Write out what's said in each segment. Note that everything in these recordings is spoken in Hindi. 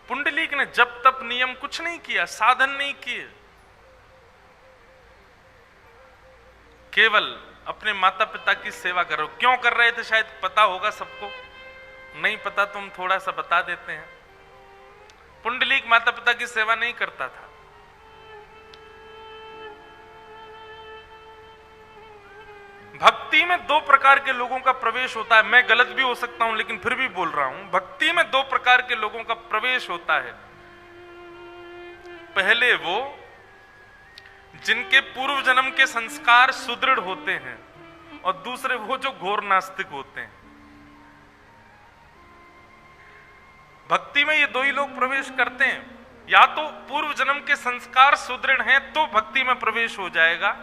पुंडलीक ने जप तप नियम कुछ नहीं किया, साधन नहीं किए, केवल अपने माता पिता की सेवा करो। क्यों कर रहे थे शायद पता होगा सबको, नहीं पता तो हम थोड़ा सा बता देते हैं। पुंडलीक माता पिता की सेवा नहीं करता था। भक्ति में दो प्रकार के लोगों का प्रवेश होता है। मैं गलत भी हो सकता हूं लेकिन फिर भी बोल रहा हूं, भक्ति में दो प्रकार के लोगों का प्रवेश होता है। पहले वो जिनके पूर्व जन्म के संस्कार सुदृढ़ होते हैं, और दूसरे वो जो घोर नास्तिक होते हैं। भक्ति में ये दो ही लोग प्रवेश करते हैं। या तो पूर्व जन्म के संस्कार सुदृढ़ हैं तो भक्ति में प्रवेश हो जाएगा,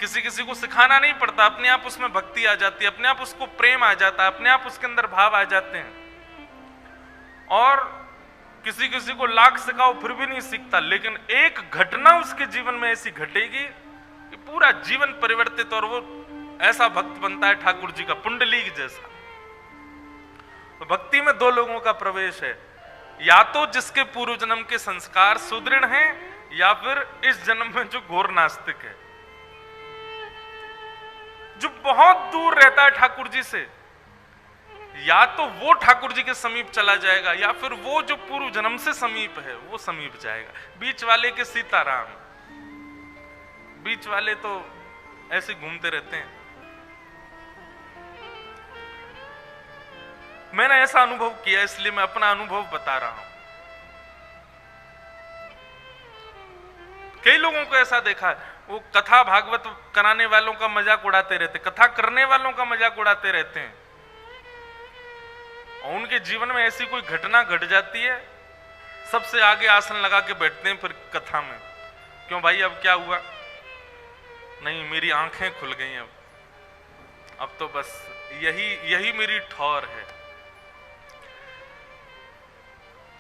किसी किसी को सिखाना नहीं पड़ता, अपने आप उसमें भक्ति आ जाती है, अपने आप उसको प्रेम आ जाता है, अपने आप उसके अंदर भाव आ जाते हैं। और किसी किसी को लाख सिखाओ फिर भी नहीं सीखता, लेकिन एक घटना उसके जीवन में ऐसी घटेगी कि पूरा जीवन परिवर्तित, और वो ऐसा भक्त बनता है ठाकुर जी का, पुंडलीक जैसा। तो भक्ति में दो लोगों का प्रवेश है, या तो जिसके पूर्व जन्म के संस्कार सुदृढ़ हैं, या फिर इस जन्म में जो घोर नास्तिक है, जो बहुत दूर रहता है ठाकुर जी से। या तो वो ठाकुर जी के समीप चला जाएगा, या फिर वो जो पूर्व जन्म से समीप है वो समीप जाएगा। बीच वाले के सीताराम, बीच वाले तो ऐसे घूमते रहते हैं। मैंने ऐसा अनुभव किया, इसलिए मैं अपना अनुभव बता रहा हूं। कई लोगों को ऐसा देखा है, वो कथा भागवत कराने वालों का मजाक उड़ाते रहते, कथा करने वालों का मजाक उड़ाते रहते हैं, और उनके जीवन में ऐसी कोई घटना घट जाती है, सबसे आगे आसन लगा के बैठते हैं फिर कथा में। क्यों भाई, अब क्या हुआ? नहीं, मेरी आंखें खुल गई, अब तो बस यही मेरी ठौर है।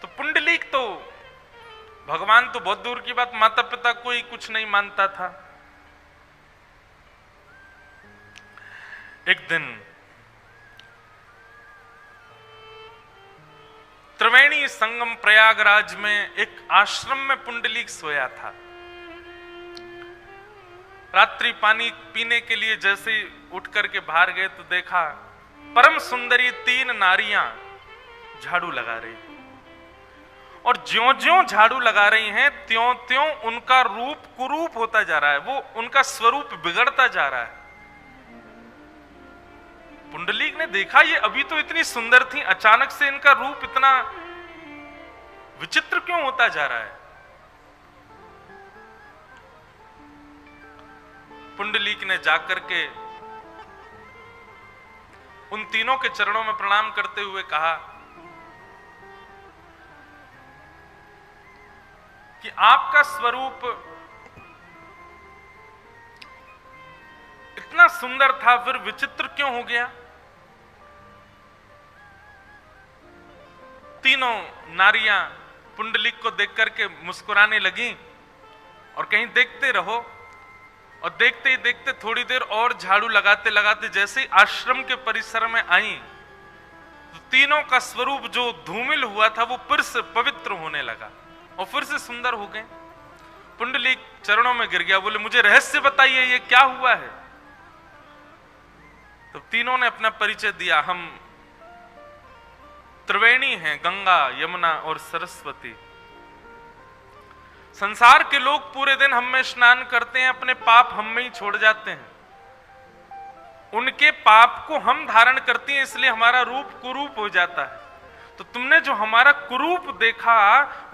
तो पुंडलीक तो, भगवान तो बहुत दूर की बात, माता पिता कोई कुछ नहीं मानता था। एक दिन त्रिवेणी संगम प्रयागराज में एक आश्रम में पुंडलीक सोया था। रात्रि पानी पीने के लिए जैसे ही उठ करके बाहर गए तो देखा परम सुंदरी 3 नारियां झाड़ू लगा रही, और ज्यों-ज्यों झाड़ू लगा रही हैं त्यों-त्यों उनका रूप कुरूप होता जा रहा है, वो उनका स्वरूप बिगड़ता जा रहा है। पुंडलीक ने देखा ये अभी तो इतनी सुंदर थी, अचानक से इनका रूप इतना विचित्र क्यों होता जा रहा है। पुंडलीक ने जाकर के उन तीनों के चरणों में प्रणाम करते हुए कहा कि आपका स्वरूप इतना सुंदर था, फिर विचित्र क्यों हो गया? तीनों नारियां पुंडलीक को देख करके मुस्कुराने लगी, और कहीं देखते रहो, और देखते ही देखते थोड़ी देर और झाड़ू लगाते लगाते जैसे ही आश्रम के परिसर में आई, तो तीनों का स्वरूप जो धूमिल हुआ था वो फिर से पवित्र होने लगा और फिर से सुंदर हो गए। पुंडलीक चरणों में गिर गया, बोले मुझे रहस्य बताइए, ये क्या हुआ है? तो तीनों ने अपना परिचय दिया, हम त्रिवेणी हैं, गंगा, यमुना और सरस्वती। संसार के लोग पूरे दिन हम में स्नान करते हैं, अपने पाप हम में ही छोड़ जाते हैं, उनके पाप को हम धारण करती हैं, इसलिए हमारा रूप कुरूप हो जाता है। तो तुमने जो हमारा कुरूप देखा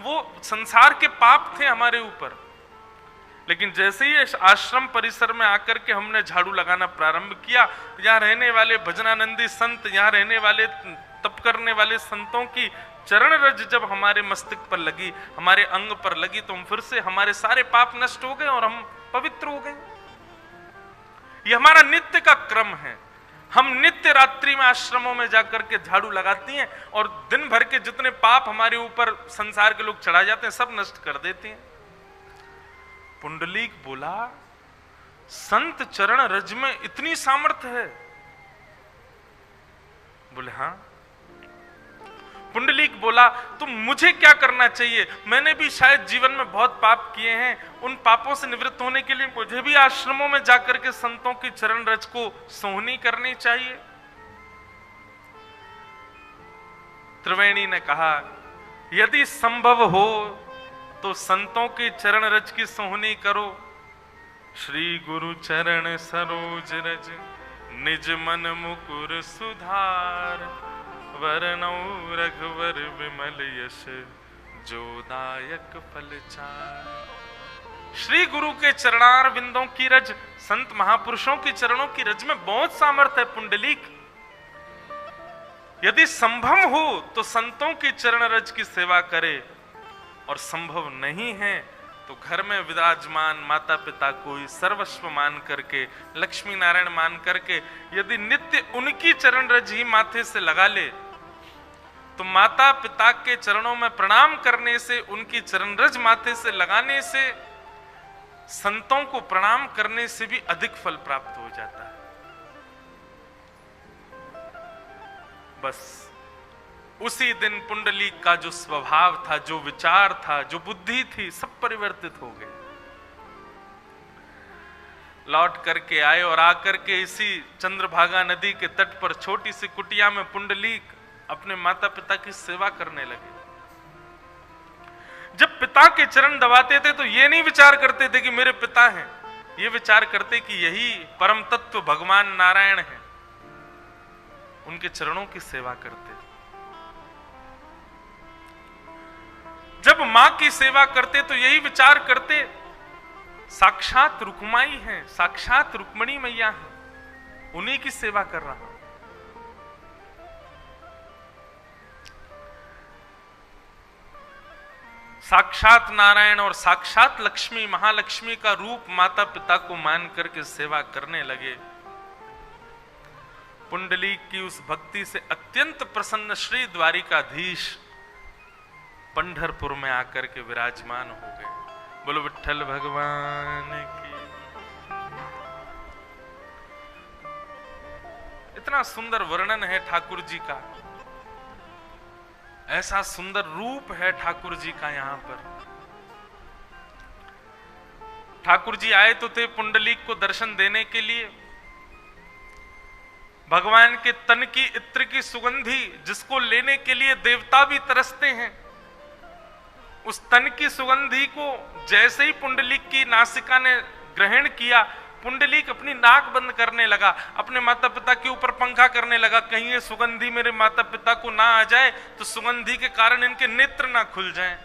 वो संसार के पाप थे हमारे ऊपर, लेकिन जैसे ही आश्रम परिसर में आकर के हमने झाड़ू लगाना प्रारंभ किया, यहाँ रहने वाले भजनानंदी संत, यहाँ रहने वाले तप करने वाले संतों की चरण रज जब हमारे मस्तिष्क पर लगी, हमारे अंग पर लगी, तो हम फिर से, हमारे सारे पाप नष्ट हो गए और हम पवित्र हो गए। ये हमारा नित्य का क्रम है। हम नित्य रात्रि में आश्रमों में जाकर के झाड़ू लगाती हैं और दिन भर के जितने पाप हमारे ऊपर संसार के लोग चढ़ा जाते हैं सब नष्ट कर देते हैं। पुंडलीक बोला, संत चरण रज में इतनी सामर्थ्य है? बोले हाँ। पुंडलीक बोला तो मुझे क्या करना चाहिए? मैंने भी शायद जीवन में बहुत पाप किए हैं, उन पापों से निवृत्त होने के लिए मुझे भी आश्रमों में जाकर के संतों की चरण रज को सोहनी करनी चाहिए। त्रिवेणी ने कहा, यदि संभव हो तो संतों की चरण रज की सोहनी करो। श्री गुरु चरण सरोज रज निज मन मुकुर सुधार, वरनौ रघुवर विमल यश जोदायक फल चार। श्री गुरु के चरणार बिंदों की रज, संत महापुरुषों के चरणों की रज में बहुत सामर्थ्य है पुंडलीक। यदि संभव हो तो संतों की चरण रज की सेवा करे, और संभव नहीं है तो घर में विराजमान माता पिता को सर्वस्व मान करके, लक्ष्मी नारायण मान करके, यदि नित्य उनकी चरण रज ही माथे से लगा ले तो माता पिता के चरणों में प्रणाम करने से, उनकी चरण रज माथे से लगाने से, संतों को प्रणाम करने से भी अधिक फल प्राप्त हो जाता है। बस उसी दिन पुंडलीक का जो स्वभाव था, जो विचार था, जो बुद्धि थी, सब परिवर्तित हो गए। लौट करके आए और आकर के इसी चंद्रभागा नदी के तट पर छोटी सी कुटिया में पुंडलीक अपने माता पिता की सेवा करने लगे। जब पिता के चरण दबाते थे तो ये नहीं विचार करते थे कि मेरे पिता हैं, ये विचार करते कि यही परम तत्व भगवान नारायण हैं। उनके चरणों की सेवा करते। जब मां की सेवा करते तो यही विचार करते, साक्षात रुक्माई हैं, साक्षात रुक्मणी मैया हैं, उन्हीं की सेवा कर रहा हूं। साक्षात नारायण और साक्षात लक्ष्मी, महालक्ष्मी का रूप माता पिता को मान करके सेवा करने लगे। पुंडलीक की उस भक्ति से अत्यंत प्रसन्न श्री द्वारिकाधीश पंढरपुर में आकर के विराजमान हो गए। बोलो विठ्ठल भगवान की। इतना सुंदर वर्णन है ठाकुर जी का, ऐसा सुंदर रूप है ठाकुर जी का। यहां पर ठाकुर जी आए तो थे पुंडलीक को दर्शन देने के लिए। भगवान के तन की इत्र की सुगंधी, जिसको लेने के लिए देवता भी तरसते हैं, उस तन की सुगंधी को जैसे ही पुंडलीक की नासिका ने ग्रहण किया, पुंडलीक अपनी नाक बंद करने लगा, अपने माता पिता के ऊपर पंखा करने लगा, कहीं ये सुगंधी मेरे माता पिता को ना आ जाए तो सुगंधी के कारण इनके नेत्र ना खुल जाएं।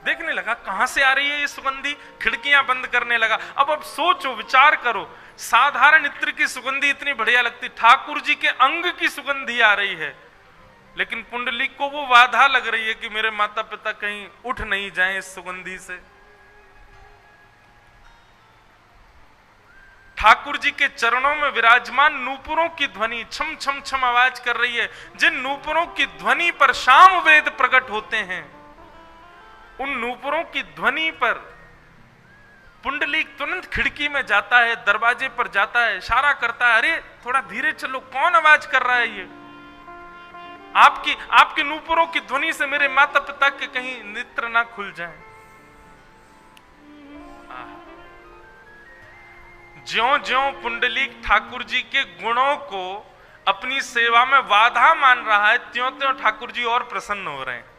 देखने लगा कहां से आ रही है ये सुगंधी, खिड़कियां बंद करने लगा। अब सोचो, विचार करो, साधारण इत्र की सुगंधी इतनी बढ़िया लगती, ठाकुर जी के अंग की सुगंधी आ रही है, लेकिन पुंडलीक को वो बाधा लग रही है कि मेरे माता पिता कहीं उठ नहीं जाएं इस सुगंधी से। ठाकुर जी के चरणों में विराजमान नूपुरों की ध्वनि छम छम छम आवाज कर रही है। जिन नूपुरों की ध्वनि पर शाम वेद प्रकट होते हैं, उन नूपुरों की ध्वनि पर पुंडलीक तुरंत खिड़की में जाता है, दरवाजे पर जाता है, इशारा करता है, अरे थोड़ा धीरे चलो, कौन आवाज कर रहा है ये? आपकी नूपुरों की ध्वनि से मेरे माता पिता के कहीं नेत्र ना खुल जाएं। ज्यों-ज्यों पुंडलीक ठाकुर जी के गुणों को अपनी सेवा में बाधा मान रहा है, त्यों-त्यों ठाकुर जी और प्रसन्न हो रहे हैं।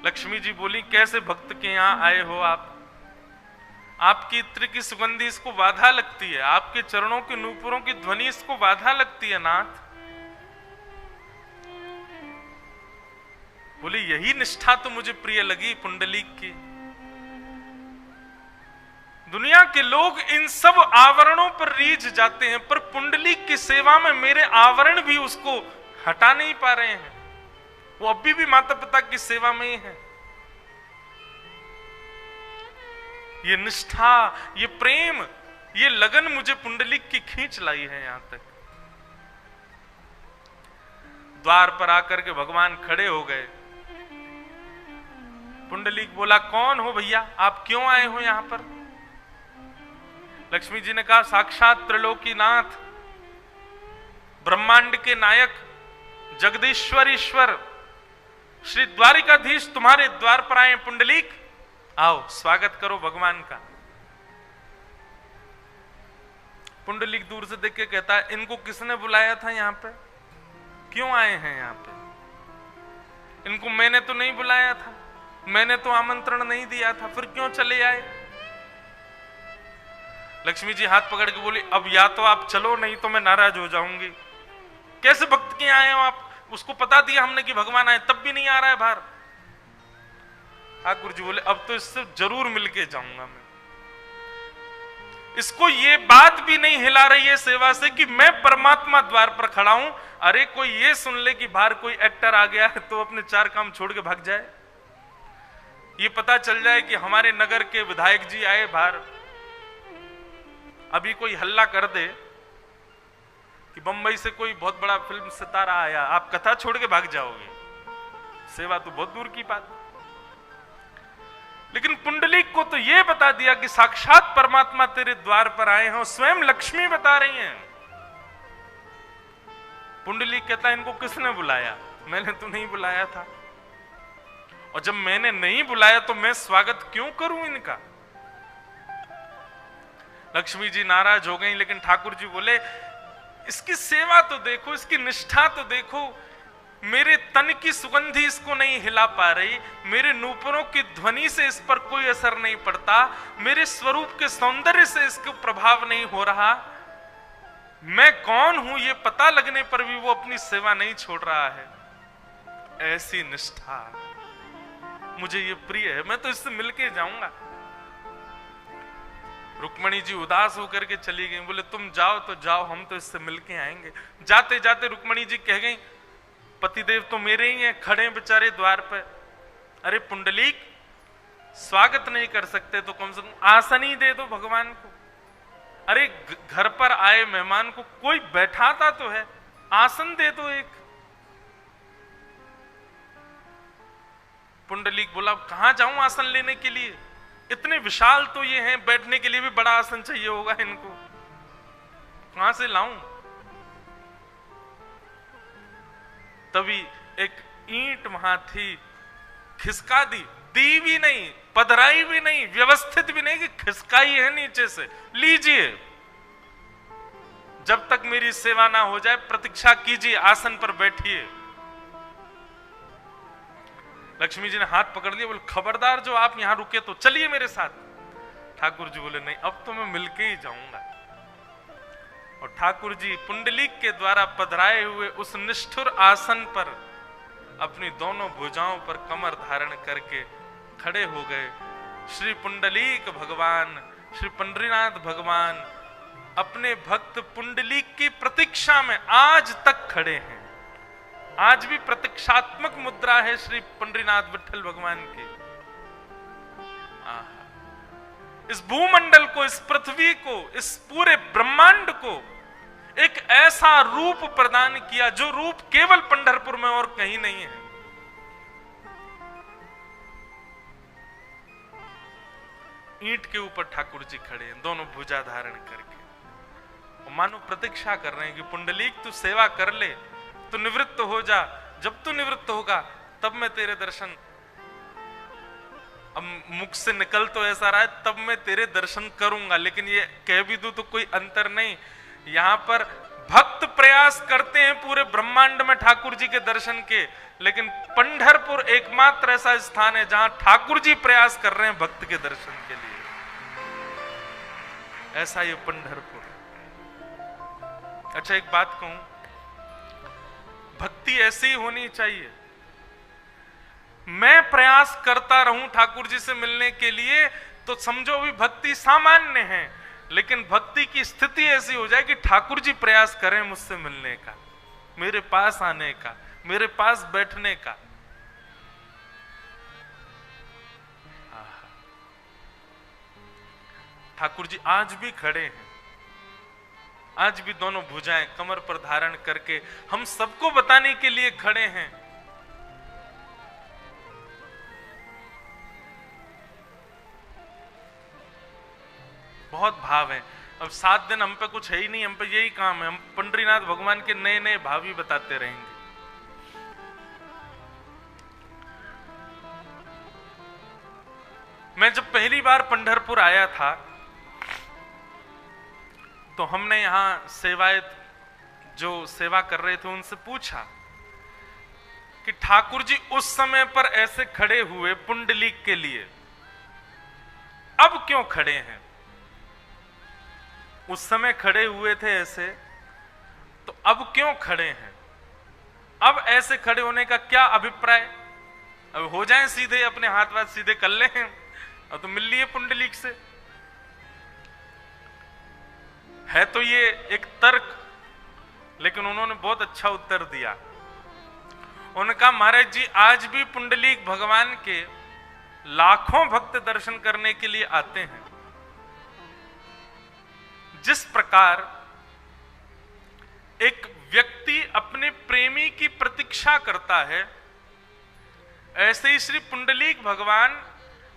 लक्ष्मी जी बोली, कैसे भक्त के यहां आए हो आप? आपकी इत्र की सुगंधी इसको बाधा लगती है, आपके चरणों के नूपुरों की ध्वनि इसको बाधा लगती है नाथ। बोले, यही निष्ठा तो मुझे प्रिय लगी पुंडलीक की। दुनिया के लोग इन सब आवरणों पर रीझ जाते हैं, पर पुंडलीक की सेवा में मेरे आवरण भी उसको हटा नहीं पा रहे हैं। वो अभी भी माता पिता की सेवा में ही है। ये निष्ठा, ये प्रेम, ये लगन मुझे पुंडलीक की खींच लाई है यहां तक। द्वार पर आकर के भगवान खड़े हो गए। पुंडलीक बोला, कौन हो भैया, आप क्यों आए हो यहां पर? लक्ष्मी जी ने कहा, साक्षात त्रिलोकीनाथ, ब्रह्मांड के नायक, जगदीश्वर ईश्वर, श्री द्वारिकाधीश तुम्हारे द्वार पर आए। पुंडलीक, आओ स्वागत करो भगवान का। पुंडलीक दूर से देख के कहता है, इनको किसने बुलाया था यहाँ पे? क्यों आए हैं यहाँ पे? इनको मैंने तो नहीं बुलाया था, मैंने तो आमंत्रण नहीं दिया था, फिर क्यों चले आए? लक्ष्मी जी हाथ पकड़ के बोली, अब या तो आप चलो, नहीं तो मैं नाराज हो जाऊंगी। कैसे भक्त के आए हो आप? उसको बता दिया हमने कि भगवान आए, तब भी नहीं आ रहा है बाहर। ठाकुर जी बोले, अब तो इससे जरूर मिलके जाऊंगा मैं। इसको ये बात भी नहीं हिला रही है सेवा से कि मैं परमात्मा द्वार पर खड़ा हूं। अरे कोई ये सुन ले कि बाहर कोई एक्टर आ गया है तो अपने चार काम छोड़ के भाग जाए। ये पता चल जाए कि हमारे नगर के विधायक जी आए बाहर, अभी कोई हल्ला कर दे कि बंबई से कोई बहुत बड़ा फिल्म सितारा आया, आप कथा छोड़ के भाग जाओगे। सेवा तो बहुत दूर की बात। लेकिन पुंडलीक को तो यह बता दिया कि साक्षात परमात्मा तेरे द्वार पर आए हैं, स्वयं लक्ष्मी बता रही हैं। पुंडलीक कहता है, इनको किसने बुलाया? मैंने तो नहीं बुलाया था, और जब मैंने नहीं बुलाया तो मैं स्वागत क्यों करूं इनका? लक्ष्मी जी नाराज हो गई, लेकिन ठाकुर जी बोले, इसकी सेवा तो देखो, इसकी निष्ठा तो देखो। मेरे तन की सुगंधी इसको नहीं हिला पा रही, मेरे नूपुरों की ध्वनि से इस पर कोई असर नहीं पड़ता, मेरे स्वरूप के सौंदर्य से इसको प्रभाव नहीं हो रहा। मैं कौन हूं ये पता लगने पर भी वो अपनी सेवा नहीं छोड़ रहा है। ऐसी निष्ठा मुझे ये प्रिय है, मैं तो इससे मिलके जाऊंगा। रुक्मणी जी उदास होकर के चली गई। बोले, तुम जाओ तो जाओ, हम तो इससे मिलके आएंगे। जाते जाते रुक्मणी जी कह गई, पतिदेव तो मेरे ही हैं, खड़े बेचारे द्वार पर। अरे पुंडलीक, स्वागत नहीं कर सकते तो कम से कम आसन ही दे दो भगवान को। अरे घर पर आए मेहमान को कोई बैठाता तो है, आसन दे दो एक। पुंडलीक बोला, कहां जाऊं आसन लेने के लिए? इतने विशाल तो ये हैं, बैठने के लिए भी बड़ा आसन चाहिए होगा इनको, कहां से लाऊं? तभी एक ईंट वहां थी, खिसका दी भी नहीं, पधराई भी नहीं, व्यवस्थित भी नहीं, कि खिसकाई है नीचे से, लीजिए, जब तक मेरी सेवा ना हो जाए प्रतीक्षा कीजिए, आसन पर बैठिए। लक्ष्मी जी ने हाथ पकड़ लिया, बोले, खबरदार, जो आप यहां रुके तो चलिए मेरे साथ। ठाकुर जी बोले, नहीं, अब तो मैं मिलके ही जाऊंगा। और ठाकुर जी पुंडलीक के द्वारा पधराए हुए उस निष्ठुर आसन पर अपनी दोनों भुजाओं पर कमर धारण करके खड़े हो गए। श्री पुंडलीक भगवान, श्री पंडरीनाथ भगवान अपने भक्त पुंडलीक की प्रतीक्षा में आज तक खड़े हैं। आज भी प्रतीक्षात्मक मुद्रा है श्री पंडरीनाथ विठल भगवान की। इस भूमंडल को, इस पृथ्वी को, इस पूरे ब्रह्मांड को एक ऐसा रूप प्रदान किया जो रूप केवल पंढरपुर में और कहीं नहीं है। ईंट के ऊपर ठाकुर जी खड़े हैं, दोनों भुजा धारण करके, और मानो प्रतीक्षा कर रहे हैं कि पुंडलीक तू सेवा कर ले, तू निवृत्त हो जा, जब तू निवृत्त होगा तब मैं तेरे दर्शन, अब मुख से निकल तो ऐसा रहा है, तब मैं तेरे दर्शन करूंगा, लेकिन ये कह भी दूं तो कोई अंतर नहीं। यहां पर भक्त प्रयास करते हैं पूरे ब्रह्मांड में ठाकुर जी के दर्शन के, लेकिन पंढरपुर एकमात्र ऐसा स्थान है जहां ठाकुर जी प्रयास कर रहे हैं भक्त के दर्शन के लिए। ऐसा ये पंढरपुर। अच्छा, एक बात कहूं, भक्ति ऐसी ही होनी चाहिए। मैं प्रयास करता रहूं ठाकुर जी से मिलने के लिए तो समझो भी भक्ति सामान्य है, लेकिन भक्ति की स्थिति ऐसी हो जाए कि ठाकुर जी प्रयास करें मुझसे मिलने का, मेरे पास आने का, मेरे पास बैठने का। ठाकुर जी आज भी खड़े हैं, आज भी दोनों भुजाएं कमर पर धारण करके हम सबको बताने के लिए खड़े हैं। बहुत भाव है। अब 7 दिन हम पे कुछ है ही नहीं, हम पे यही काम है, हम पंडरीनाथ भगवान के नए नए भाव ही बताते रहेंगे। मैं जब पहली बार पंढरपुर आया था तो हमने यहां सेवायत जो सेवा कर रहे थे उनसे पूछा कि ठाकुर जी उस समय पर ऐसे खड़े हुए पुंडलीक के लिए, अब क्यों खड़े हैं? उस समय खड़े हुए थे ऐसे, तो अब क्यों खड़े हैं? अब ऐसे खड़े होने का क्या अभिप्राय? अब हो जाएं सीधे, अपने हाथ वाथ सीधे कर लें, अब तो मिल लिए पुंडलीक से। है तो ये एक तर्क, लेकिन उन्होंने बहुत अच्छा उत्तर दिया। उन्होंने कहा महाराज जी आज भी पुंडलीक भगवान के लाखों भक्त दर्शन करने के लिए आते हैं। जिस प्रकार एक व्यक्ति अपने प्रेमी की प्रतीक्षा करता है, ऐसे ही श्री पुंडलीक भगवान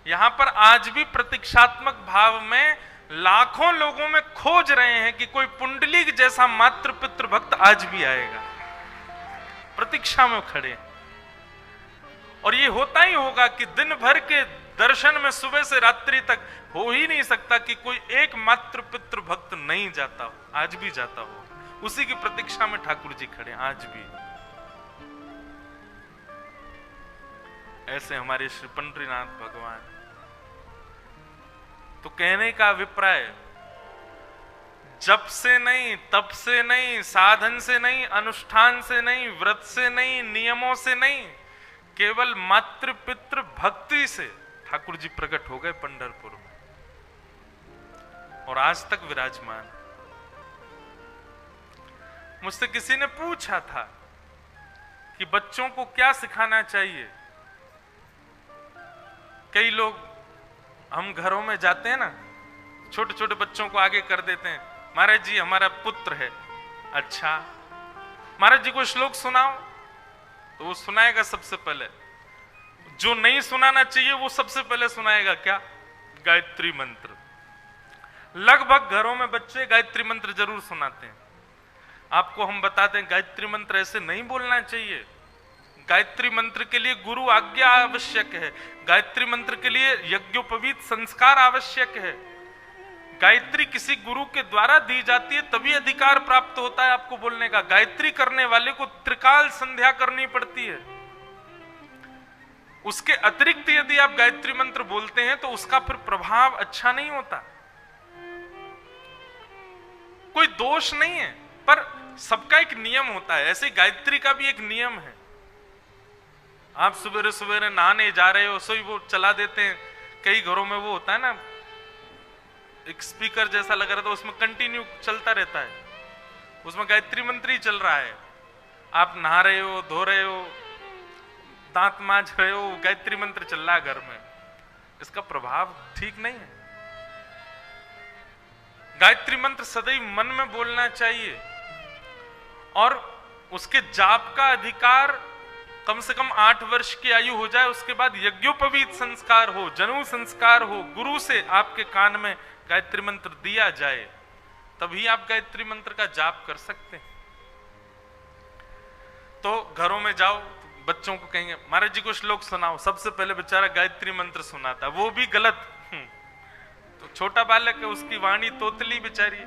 यहां पर आज भी प्रतीक्षात्मक भाव में लाखों लोगों में खोज रहे हैं कि कोई पुंडलीक जैसा मातृ पितृ भक्त आज भी आएगा। प्रतीक्षा में खड़े हैं। और ये होता ही होगा कि दिन भर के दर्शन में सुबह से रात्रि तक हो ही नहीं सकता कि कोई एक मात्र पितृ भक्त नहीं जाता हो, आज भी जाता हो। उसी की प्रतीक्षा में ठाकुर जी खड़े आज भी। ऐसे हमारे श्री पंडरीनाथ भगवान। तो कहने का अभिप्राय, जप से नहीं, तप से नहीं, साधन से नहीं, अनुष्ठान से नहीं, व्रत से नहीं, नियमों से नहीं, केवल मातृ पितृ भक्ति से ठाकुर जी प्रकट हो गए पंढरपुर में और आज तक विराजमान। मुझसे किसी ने पूछा था कि बच्चों को क्या सिखाना चाहिए। कई लोग, हम घरों में जाते हैं ना, छोटे छोटे बच्चों को आगे कर देते हैं, महाराज जी हमारा पुत्र है। अच्छा महाराज जी को श्लोक सुनाओ, तो वो सुनाएगा सबसे पहले। जो नहीं सुनाना चाहिए वो सबसे पहले सुनाएगा क्या? गायत्री मंत्र। लगभग घरों में बच्चे गायत्री मंत्र जरूर सुनाते हैं। आपको हम बताते हैं गायत्री मंत्र ऐसे नहीं बोलना चाहिए। गायत्री मंत्र के लिए गुरु आज्ञा आवश्यक है। गायत्री मंत्र के लिए यज्ञोपवीत संस्कार आवश्यक है। गायत्री किसी गुरु के द्वारा दी जाती है, तभी अधिकार प्राप्त होता है आपको बोलने का। गायत्री करने वाले को त्रिकाल संध्या करनी पड़ती है। उसके अतिरिक्त यदि आप गायत्री मंत्र बोलते हैं तो उसका फिर प्रभाव अच्छा नहीं होता। कोई दोष नहीं है, पर सबका एक नियम होता है। ऐसे गायत्री का भी एक नियम है। आप सवेरे सवेरे नहाने जा रहे हो, सोई वो चला देते हैं। कई घरों में वो होता है ना, एक स्पीकर जैसा लगा रहता है, उसमें कंटिन्यू चलता रहता है, उसमें गायत्री मंत्र ही चल रहा है। आप नहा रहे हो, धो रहे हो, दांत मांज रहे हो, गायत्री मंत्र चल रहा है घर में। इसका प्रभाव ठीक नहीं है। गायत्री मंत्र सदैव मन में बोलना चाहिए और उसके जाप का अधिकार कम से कम 8 वर्ष की आयु हो जाए। उसके बाद यज्ञोपवीत संस्कार हो, जनेऊ संस्कार हो, गुरु से आपके कान में गायत्री मंत्र दिया जाए, तभी आप गायत्री मंत्र का जाप कर सकते हैं। तो घरों में जाओ, बच्चों को कहेंगे महाराज जी को श्लोक सुनाओ, सबसे पहले बेचारा गायत्री मंत्र सुनाता, वो भी गलत। तो छोटा बालक है, उसकी वाणी तोतली बेचारी।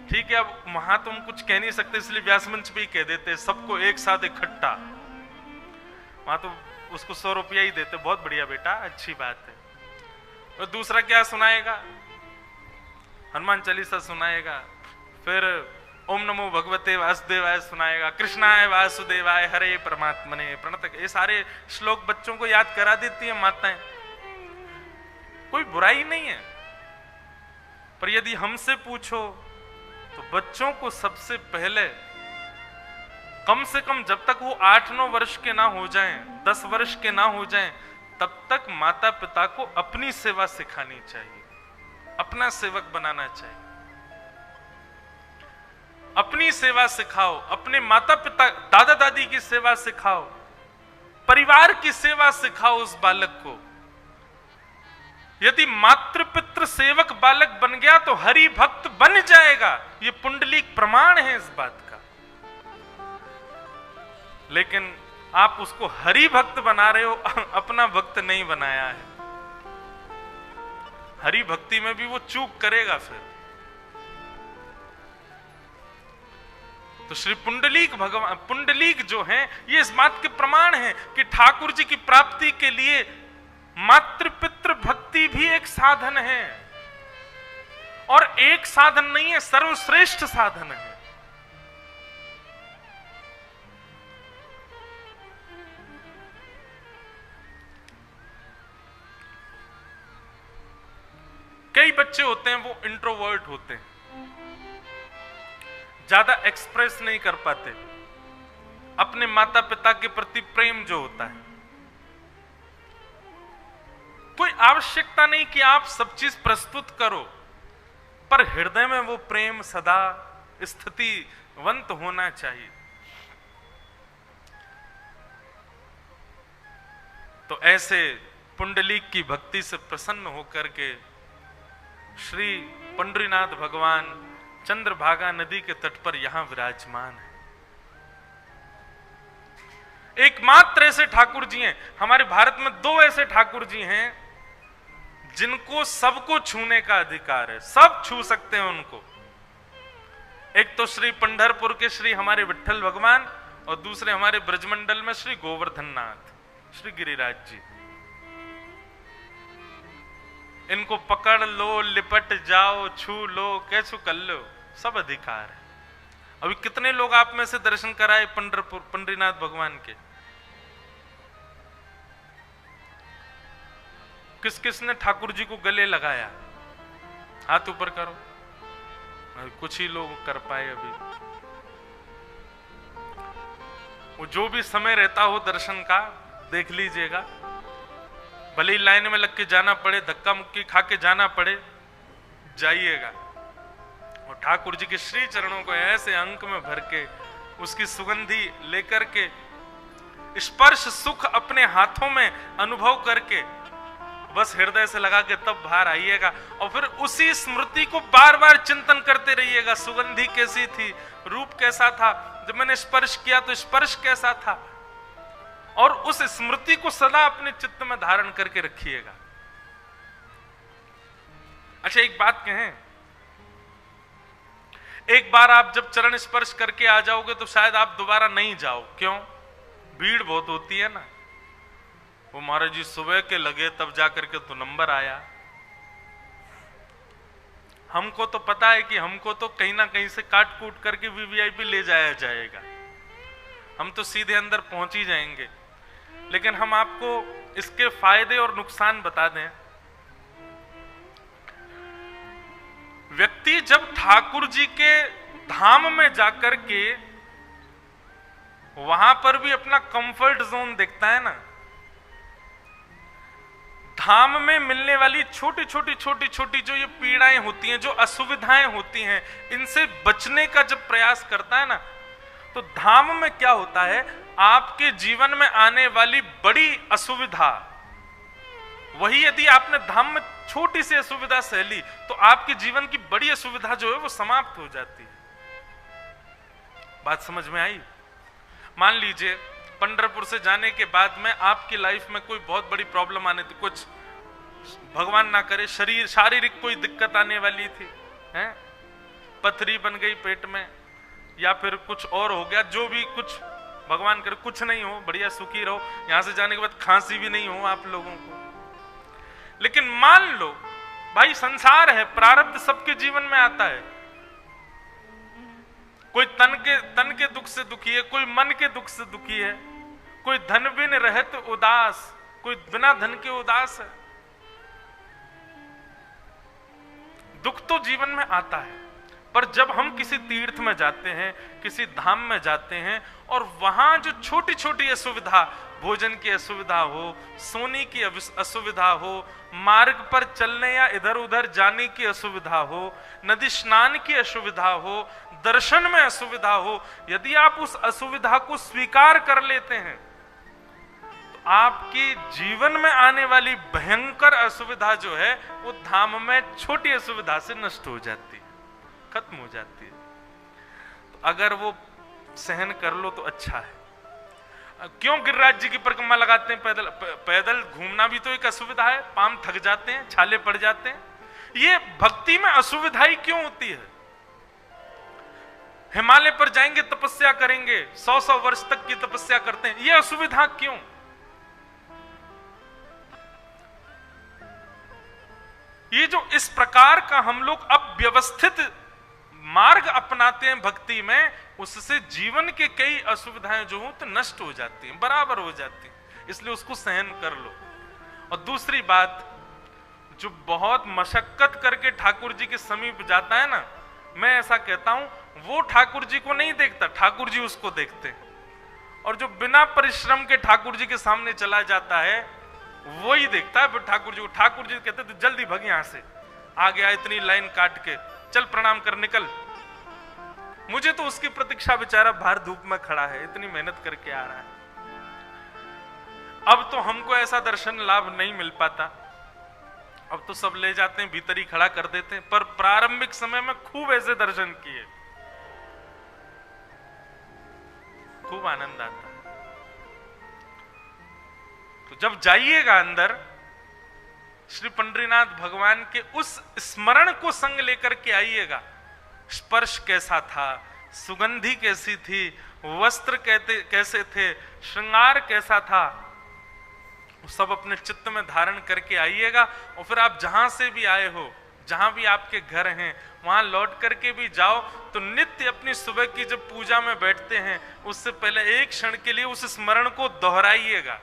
ठीक है, अब वहां तो हम कुछ कह नहीं सकते, इसलिए व्यास मंच पे ही कह देते सबको एक साथ इकट्ठा। वहां तो उसको 100 रुपया ही देते, बहुत बढ़िया बेटा, अच्छी बात है। और दूसरा क्या सुनाएगा? हनुमान चालीसा सुनाएगा, फिर ओम नमो भगवते वासुदेवाय सुनाएगा, कृष्णाय वासुदेवाय हरे परमात्मने प्रणतक। ये सारे श्लोक बच्चों को याद करा देती है माताएं। कोई बुराई नहीं है, पर यदि हमसे पूछो तो बच्चों को सबसे पहले कम से कम जब तक वो 8-9 वर्ष के ना हो जाएं, 10 वर्ष के ना हो जाएं, तब तक माता पिता को अपनी सेवा सिखानी चाहिए, अपना सेवक बनाना चाहिए। अपनी सेवा सिखाओ, अपने माता पिता दादा दादी की सेवा सिखाओ, परिवार की सेवा सिखाओ उस बालक को। यदि मातृ पितृ पुत्र सेवक बालक बन गया तो हरि भक्त बन जाएगा, ये पुंडलीक प्रमाण है इस बात का। लेकिन आप उसको हरि भक्त बना रहे हो, अपना भक्त नहीं बनाया है। हरि भक्ति में भी वो चूक करेगा फिर। तो श्री पुंडलीक भगवान, पुंडलीक जो हैं, ये इस बात के प्रमाण हैं कि ठाकुर जी की प्राप्ति के लिए मातृ पितृ भक्ति भी एक साधन है, और एक साधन नहीं है, सर्वश्रेष्ठ साधन है। कई बच्चे होते हैं वो इंट्रोवर्ट होते हैं, ज्यादा एक्सप्रेस नहीं कर पाते अपने माता पिता के प्रति प्रेम जो होता है। कोई आवश्यकता नहीं कि आप सब चीज प्रस्तुत करो, पर हृदय में वो प्रेम सदा स्थितिवंत होना चाहिए। तो ऐसे पुंडलीक की भक्ति से प्रसन्न होकर के श्री पंडरीनाथ भगवान चंद्रभागा नदी के तट पर यहां विराजमान है। एकमात्र ऐसे ठाकुर जी हैं, हमारे भारत में दो ऐसे ठाकुर जी हैं जिनको सबको छूने का अधिकार है, सब छू सकते हैं उनको। एक तो श्री पंढरपुर के श्री हमारे विट्ठल भगवान, और दूसरे हमारे ब्रजमंडल में श्री गोवर्धन नाथ, श्री गिरिराज जी। इनको पकड़ लो, लिपट जाओ, छू लो, कैसू कर लो, सब अधिकार है। अभी कितने लोग आप में से दर्शन कराए पंढरपुर पंडरीनाथ भगवान के? किस किस ने ठाकुर जी को गले लगाया? हाथ ऊपर करो। कुछ ही लोग कर पाए अभी। वो जो भी समय रहता हो दर्शन का देख लीजिएगा, भले ही लाइन में लग के जाना पड़े, धक्का मुक्की खा के जाना पड़े, जाइएगा। और ठाकुर जी के श्री चरणों को ऐसे अंक में भर के, उसकी सुगंधी लेकर के, स्पर्श सुख अपने हाथों में अनुभव करके, बस हृदय से लगा के तब बाहर आइएगा। और फिर उसी स्मृति को बार बार चिंतन करते रहिएगा। सुगंधी कैसी थी, रूप कैसा था, जब मैंने स्पर्श किया तो स्पर्श कैसा था, और उस स्मृति को सदा अपने चित्त में धारण करके रखिएगा। अच्छा एक बात कहें, एक बार आप जब चरण स्पर्श करके आ जाओगे तो शायद आप दोबारा नहीं जाओ। क्यों? भीड़ बहुत होती है ना। वो महाराज जी सुबह के लगे तब जाकर के तो नंबर आया। हमको तो पता है कि हमको तो कहीं ना कहीं से काट कूट करके वीवीआईपी ले जाया जाएगा, हम तो सीधे अंदर पहुंच ही जाएंगे। लेकिन हम आपको इसके फायदे और नुकसान बता दें। व्यक्ति जब ठाकुर जी के धाम में जाकर के वहां पर भी अपना कंफर्ट जोन देखता है ना, धाम में मिलने वाली छोटी छोटी जो ये पीड़ाएं होती हैं, जो असुविधाएं होती हैं, इनसे बचने का जब प्रयास करता है ना, तो धाम में क्या होता है, आपके जीवन में आने वाली बड़ी असुविधा, वही यदि आपने धाम में छोटी सी असुविधा सह ली तो आपके जीवन की बड़ी असुविधा जो है वो समाप्त हो जाती है। बात समझ में आई? मान लीजिए पंढरपुर से जाने के बाद में आपकी लाइफ में कोई बहुत बड़ी प्रॉब्लम आने थी, कुछ भगवान ना करे शारीरिक कोई दिक्कत आने वाली थी, हैं? पथरी बन गई पेट में, या फिर कुछ और हो गया, जो भी कुछ भगवान करे कुछ नहीं हो, बढ़िया सुखी रहो, यहां से जाने के बाद खांसी भी नहीं हो आप लोगों को। लेकिन मान लो भाई संसार है, प्रारब्ध सबके जीवन में आता है। कोई तन के दुख से दुखी है, कोई मन के दुख से दुखी है, कोई धन बिन रहत उदास, कोई बिना धन के उदास है। दुख तो जीवन में आता है, पर जब हम किसी तीर्थ में जाते हैं, किसी धाम में जाते हैं, और वहां जो छोटी छोटी असुविधा, भोजन की असुविधा हो, सोने की असुविधा हो, मार्ग पर चलने या इधर उधर जाने की असुविधा हो, नदी स्नान की असुविधा हो, दर्शन में असुविधा हो, यदि आप उस असुविधा को स्वीकार कर लेते हैं तो आपके जीवन में आने वाली भयंकर असुविधा जो है वो धाम में छोटी असुविधा से नष्ट हो जाती है, खत्म हो जाती है। तो अगर वो सहन कर लो तो अच्छा है। क्यों गिरिराज जी की परिक्रमा लगाते हैं? पैदल पैदल घूमना भी तो एक असुविधा है, पांव थक जाते हैं, छाले पड़ जाते हैं। ये भक्ति में असुविधा ही क्यों होती है? हिमालय पर जाएंगे, तपस्या करेंगे, 100-100 वर्ष तक की तपस्या करते हैं, ये असुविधा क्यों? ये जो इस प्रकार का हम लोग अब व्यवस्थित मार्ग अपनाते हैं भक्ति में, उससे जीवन के कई असुविधाएं जो हो तो नष्ट हो जाती हैं, बराबर हो जाती हैं। इसलिए उसको सहन कर लो। और दूसरी बात, जो बहुत मशक्कत करके ठाकुर जी के समीप जाता है ना, मैं ऐसा कहता हूं, वो ठाकुर जी को नहीं देखता, ठाकुर जी उसको देखते हैं। और जो बिना परिश्रम के ठाकुर जी के सामने चला जाता है, वो ही देखता है फिर ठाकुर जी को। ठाकुर जी कहते तो जल्दी भग यहां से, आ गया इतनी लाइन काट के, चल प्रणाम कर निकल। मुझे तो उसकी प्रतीक्षा, बेचारा बाहर धूप में खड़ा है, इतनी मेहनत करके आ रहा है। अब तो हमको ऐसा दर्शन लाभ नहीं मिल पाता, अब तो सब ले जाते हैं, भीतर ही खड़ा कर देते हैं। पर प्रारंभिक समय में खूब ऐसे दर्शन किए, खूब आनंद आता है। तो जब जाइएगा अंदर, श्री पंढरीनाथ भगवान के उस स्मरण को संग लेकर के आइएगा। स्पर्श कैसा था, सुगंधी कैसी थी, वस्त्र कैसे थे, श्रृंगार कैसा था, सब अपने चित्त में धारण करके आइएगा। और फिर आप जहां से भी आए हो, जहां भी आपके घर हैं, वहां लौट करके भी जाओ तो नित्य अपनी सुबह की जब पूजा में बैठते हैं, उससे पहले एक क्षण के लिए उस स्मरण को दोहराइएगा।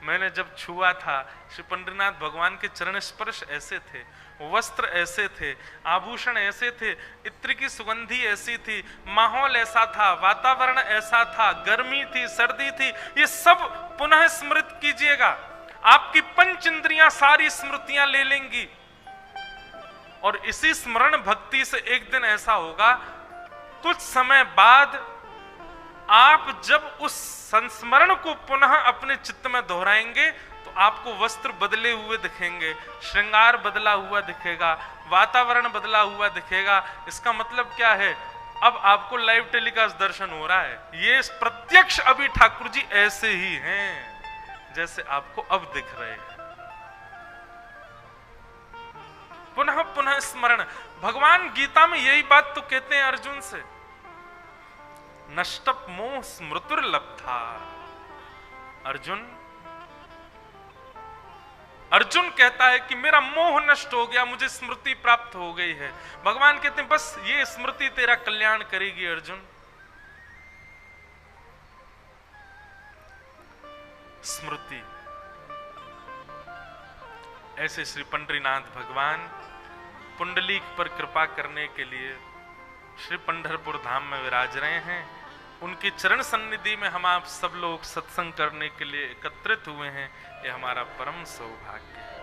मैंने जब छुआ था, श्री पंढरीनाथ भगवान के चरण स्पर्श ऐसे थे, वस्त्र ऐसे थे, आभूषण ऐसे थे, इत्र की सुगंधी ऐसी थी, माहौल ऐसा था, वातावरण ऐसा था, गर्मी थी, सर्दी थी, ये सब पुनः स्मृत कीजिएगा। आपकी पंच इंद्रियां सारी स्मृतियां ले लेंगी। और इसी स्मरण भक्ति से एक दिन ऐसा होगा, कुछ समय बाद आप जब उस संस्मरण को पुनः अपने चित्त में दोहराएंगे तो आपको वस्त्र बदले हुए दिखेंगे, श्रृंगार बदला हुआ दिखेगा, वातावरण बदला हुआ दिखेगा। इसका मतलब क्या है? अब आपको लाइव टेलीकास्ट दर्शन हो रहा है। ये प्रत्यक्ष अभी ठाकुर जी ऐसे ही हैं जैसे आपको अब दिख रहे हैं। पुनः पुनः स्मरण। भगवान गीता में यही बात तो कहते हैं अर्जुन से, नष्टप मोह स्मृतिर्लब्धा। अर्जुन कहता है कि मेरा मोह नष्ट हो गया, मुझे स्मृति प्राप्त हो गई है। भगवान कहते हैं बस ये स्मृति तेरा कल्याण करेगी अर्जुन। स्मृति। ऐसे श्री पंढरीनाथ भगवान पुंडलीक पर कृपा करने के लिए श्री पंढरपुर धाम में विराज रहे हैं। उनकी चरण सन्निधि में हम आप सब लोग सत्संग करने के लिए एकत्रित हुए हैं, ये हमारा परम सौभाग्य है।